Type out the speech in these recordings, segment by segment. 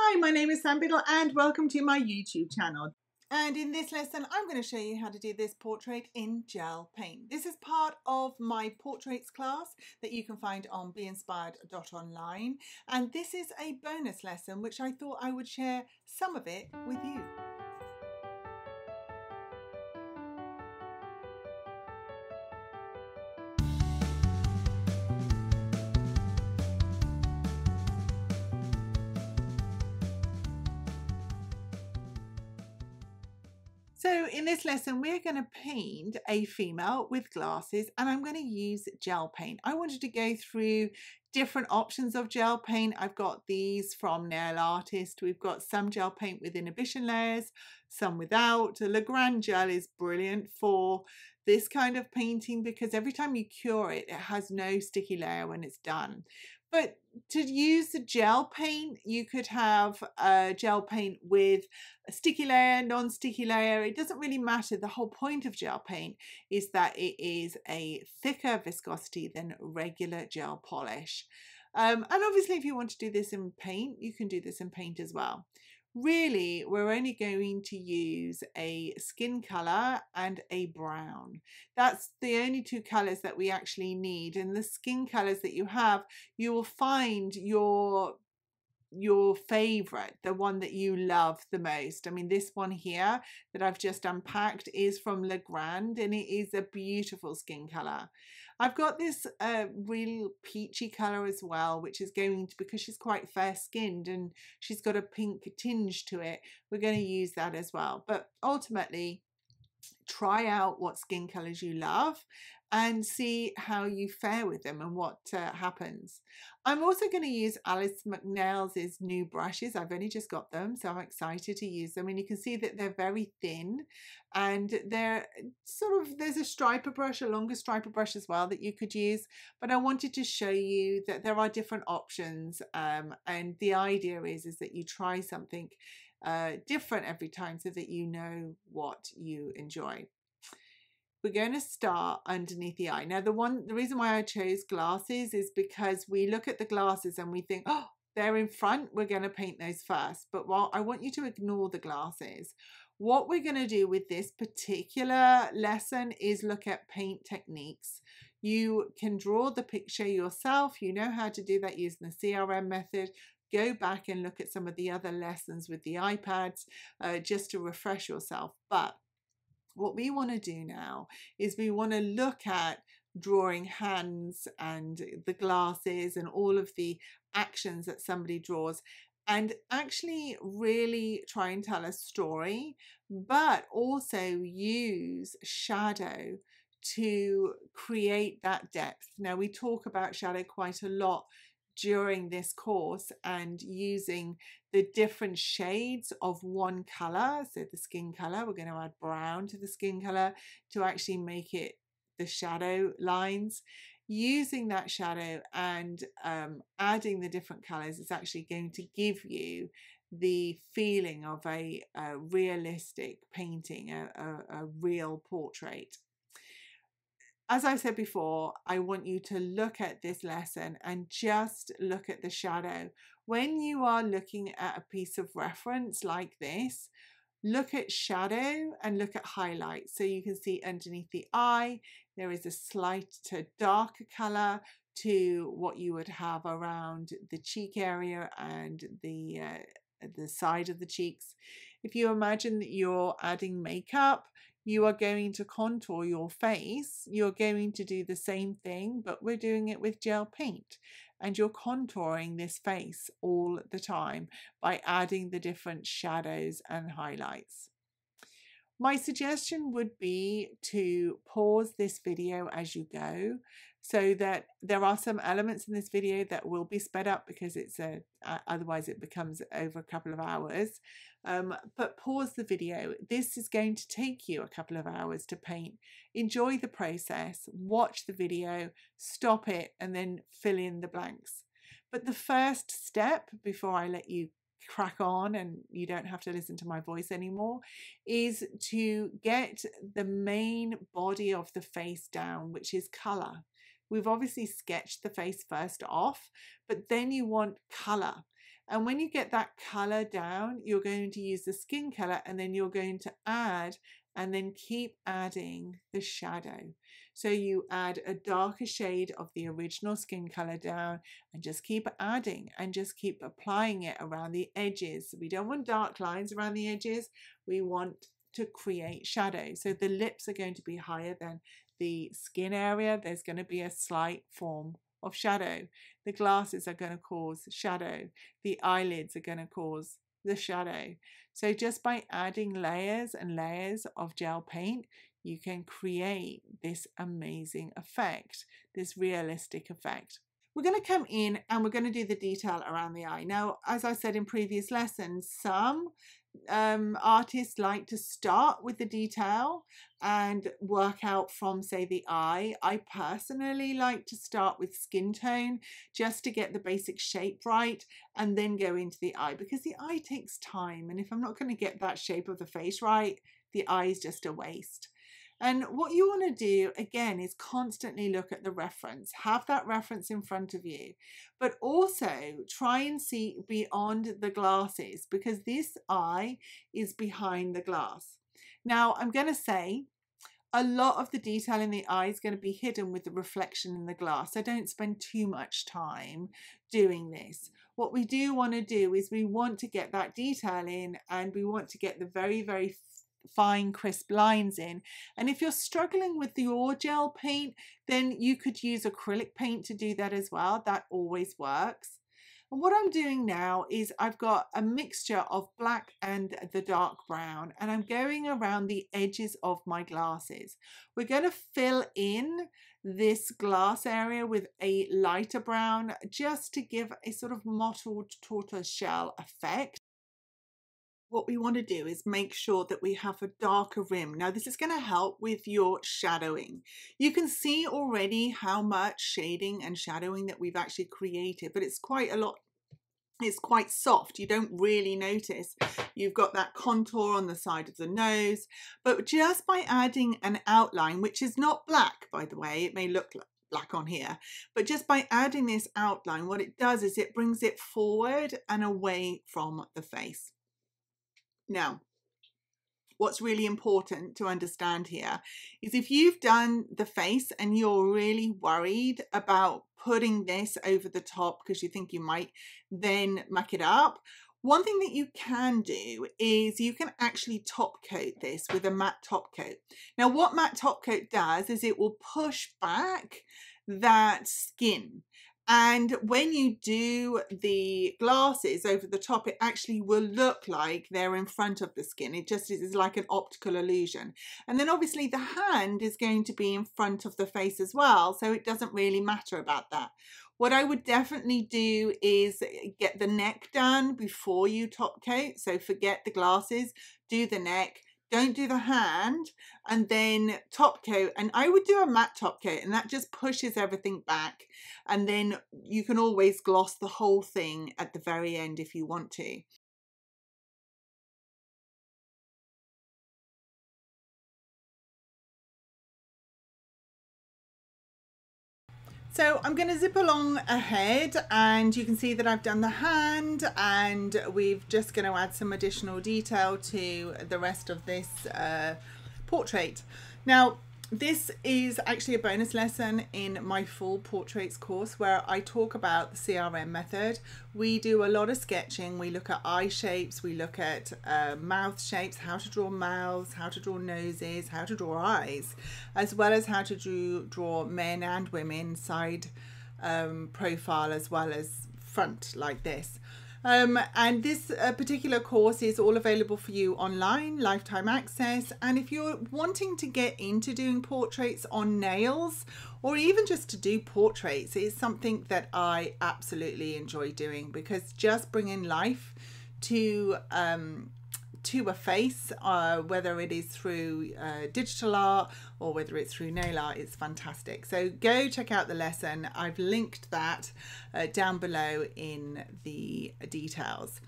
Hi, my name is Sam Biddle and welcome to my YouTube channel. And in this lesson, I'm going to show you how to do this portrait in gel paint. This is part of my portraits class that you can find on beinspired.online. And this is a bonus lesson, which I thought I would share some of it with you. So in this lesson, we're going to paint a female with glasses and I'm going to use gel paint. I wanted to go through different options of gel paint. I've got these from Nail Artist. We've got some gel paint with inhibition layers, some without. Legrand gel is brilliant for this kind of painting because every time you cure it, it has no sticky layer when it's done. But to use the gel paint, you could have a gel paint with a sticky layer, non-sticky layer. It doesn't really matter. The whole point of gel paint is that it is a thicker viscosity than regular gel polish. And obviously, if you want to do this in paint, you can do this in paint as well. Really, we're only going to use a skin color and a brown. That's the only two colors that we actually need. And the skin colors that you have, you will find your favorite, the one that you love the most. I mean, this one here that I've just unpacked is from Legrand and it is a beautiful skin color. I've got this real peachy color as well, which is going to, because she's quite fair skinned and she's got a pink tinge to it, we're going to use that as well. But ultimately, try out what skin colors you love and see how you fare with them and what happens. I'm also going to use Alice McNeil's new brushes. I've only just got them, so I'm excited to use them. And you can see that they're very thin and they're sort of, there's a striper brush, a longer striper brush as well that you could use. But I wanted to show you that there are different options. And the idea is that you try something different every time so that you know what you enjoy. We're going to start underneath the eye. Now the reason why I chose glasses is because we look at the glasses and we think, oh, they're in front, we're going to paint those first. But while I want you to ignore the glasses, what we're going to do with this particular lesson is look at paint techniques. You can draw the picture yourself. You know how to do that using the CRM method. Go back and look at some of the other lessons with the iPads just to refresh yourself. But what we want to do now is we want to look at drawing hands and the glasses and all of the actions that somebody draws and actually really try and tell a story, but also use shadow to create that depth. Now we talk about shadow quite a lot during this course and using the different shades of one color. So the skin color, we're going to add brown to the skin color to actually make it the shadow lines. Using that shadow and adding the different colors is actually going to give you the feeling of a realistic painting, a real portrait. As I said before, I want you to look at this lesson and just look at the shadow. When you are looking at a piece of reference like this, look at shadow and look at highlights. So you can see underneath the eye, there is a slight darker color to what you would have around the cheek area and the side of the cheeks. If you imagine that you're adding makeup, you are going to contour your face. You're going to do the same thing, but we're doing it with gel paint. And you're contouring this face all the time by adding the different shadows and highlights. My suggestion would be to pause this video as you go, so that there are some elements in this video that will be sped up because it's otherwise it becomes over a couple of hours. But pause the video. This is going to take you a couple of hours to paint. Enjoy the process, watch the video, stop it, and then fill in the blanks. But the first step, before I let you crack on and you don't have to listen to my voice anymore, is to get the main body of the face down, which is color. We've obviously sketched the face first off, but then you want color. And when you get that color down, you're going to use the skin color, and then you're going to add and then keep adding the shadow. So you add a darker shade of the original skin color down and just keep adding and just keep applying it around the edges. We don't want dark lines around the edges. We want to create shadow. So the lips are going to be higher than the skin area. There's going to be a slight form of shadow. The glasses are going to cause shadow. The eyelids are going to cause the shadow. So just by adding layers and layers of gel paint, you can create this amazing effect, this realistic effect. We're going to come in and we're going to do the detail around the eye. Now, as I said in previous lessons, some artists like to start with the detail and work out from, say, the eye. I personally like to start with skin tone just to get the basic shape right and then go into the eye, because the eye takes time, and if I'm not going to get that shape of the face right, the eye is just a waste. And what you want to do, again, is constantly look at the reference. Have that reference in front of you, but also try and see beyond the glasses, because this eye is behind the glass. Now, I'm going to say a lot of the detail in the eye is going to be hidden with the reflection in the glass. So don't spend too much time doing this. What we do want to do is we want to get that detail in, and we want to get the very, very fine crisp lines in. And if you're struggling with your gel paint, then you could use acrylic paint to do that as well. That always works. And what I'm doing now is I've got a mixture of black and the dark brown, and I'm going around the edges of my glasses. We're going to fill in this glass area with a lighter brown just to give a sort of mottled tortoise shell effect. What we want to do is make sure that we have a darker rim. Now, this is going to help with your shadowing. You can see already how much shading and shadowing that we've actually created, but it's quite a lot. It's quite soft. You don't really notice. You've got that contour on the side of the nose, but just by adding an outline, which is not black, by the way, it may look like black on here, but just by adding this outline, what it does is it brings it forward and away from the face. Now, what's really important to understand here is if you've done the face and you're really worried about putting this over the top because you think you might then muck it up, one thing that you can do is you can actually top coat this with a matte top coat. Now, what matte top coat does is it will push back that skin. And when you do the glasses over the top, it actually will look like they're in front of the skin. It just is like an optical illusion. And then obviously the hand is going to be in front of the face as well, so it doesn't really matter about that. What I would definitely do is get the neck done before you top coat. So forget the glasses, do the neck. Don't do the hand, and then top coat. And I would do a matte top coat, and that just pushes everything back. And then you can always gloss the whole thing at the very end if you want to. So I'm going to zip along ahead, and you can see that I've done the hand, and we're just going to add some additional detail to the rest of this portrait. Now, this is actually a bonus lesson in my full portraits course where I talk about the CRM method. We do a lot of sketching. We look at eye shapes, we look at mouth shapes, how to draw mouths, how to draw noses, how to draw eyes, as well as how to draw men and women, side profile as well as front like this. And this particular course is all available for you online, lifetime access. And if you're wanting to get into doing portraits on nails, or even just to do portraits, it's something that I absolutely enjoy doing, because just bringing life to a face, whether it is through digital art or whether it's through nail art, it's fantastic. So go check out the lesson. I've linked that down below in the details.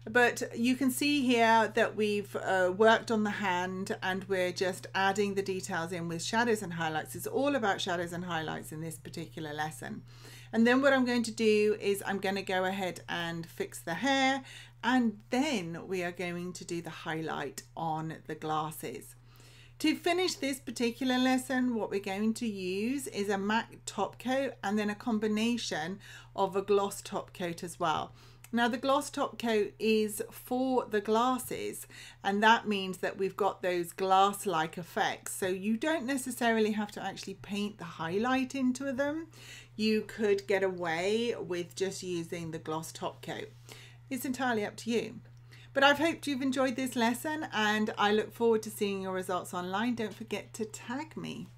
But you can see here that we've worked on the hand and we're just adding the details in with shadows and highlights. It's all about shadows and highlights in this particular lesson. And then what I'm going to do is I'm going to go ahead and fix the hair, and then we are going to do the highlight on the glasses. To finish this particular lesson, what we're going to use is a matte top coat and then a combination of a gloss top coat as well. Now the gloss top coat is for the glasses, and that means that we've got those glass-like effects. So you don't necessarily have to actually paint the highlight into them. You could get away with just using the gloss top coat. It's entirely up to you. But I've hoped you've enjoyed this lesson, and I look forward to seeing your results online. Don't forget to tag me.